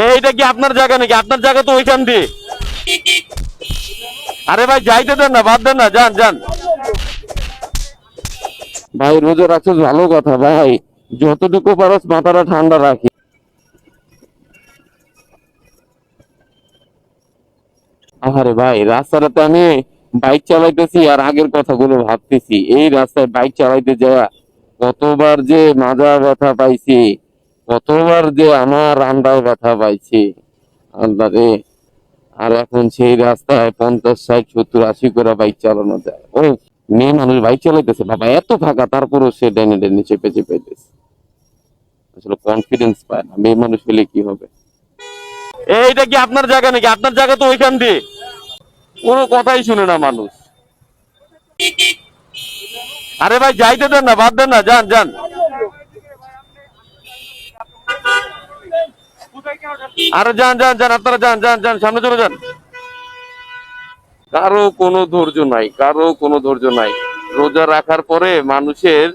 এইটা কি আপনার জায়গা নাকি? আপনার জায়গা তো ওইখান দিয়ে। আরে ভাই যাইতে দেন না, বাদ দেন না, যান যান। ভাই রোজা রাখছিস ভালো কথা ভাই, যতটুকু পারস মাথাটা ঠান্ডা রাখি। আরে ভাই রাস্তাটাতে আমি বাইক চালাইতেছি আর আগের কথাগুলো ভাবতেছি, এই রাস্তায় বাইক চালাইতে যাওয়া কতবার যে মাজা ব্যথা পাইছি, কতবার যে আমার রান্দায় ব্যথা পাইছি, আল্লাহ রে। আর এখন সেই রাস্তায় 50, 60, 70, 80 করে বাইক চালানো যায়। ও, মেয়ে মানুষ বাইক চালাইতেছে বাবা, এত ফাঁকা তারপরও সে ডাইনে ডাইনে চেপে চেপে দিচ্ছে। আসলে কনফিডেন্স পায় না, মেয়ে মানুষ হলে কি হবে। এইটা কি আপনার জায়গা নাকি? আপনার জায়গা তো ওইখান দিয়ে। কোনো কথাই শুনে না মানুষ। আরে ভাই যাইতে দেন না, বাদ দেন না, যান যান। আরে যান যান যান, আপনারা যান যান যান, সামনে চলে যান। কারো কোনো ধৈর্য নাই, কারো কোনো ধৈর্য নাই। রোজা রাখার পরে মানুষের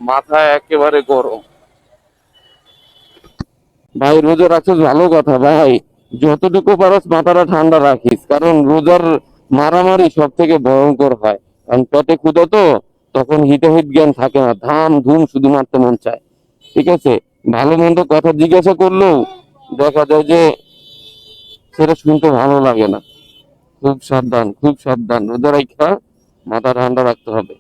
মাথা একেবারে গরম। ভাই রোজা রাখছিস ভালো কথা ভাই, যতটুকু পারস মাথাটা ঠান্ডা রাখিস, কারণ রোজার মারামারি সব থেকে ভয়ঙ্কর হয়। কারণ পেটে ক্ষুধা তো, তখন হিতাহিত জ্ঞান থাকে না, ধাম ধুম শুধু মারতে মন চায়। ঠিক আছে, ভালো মন্দ কথা জিজ্ঞাসা করলেও দেখা যায় যে সেটা শুনতে ভালো লাগে না। খুব সাবধান, খুব সাবধান, রোজা রাখা মাথা ঠান্ডা রাখতে হবে।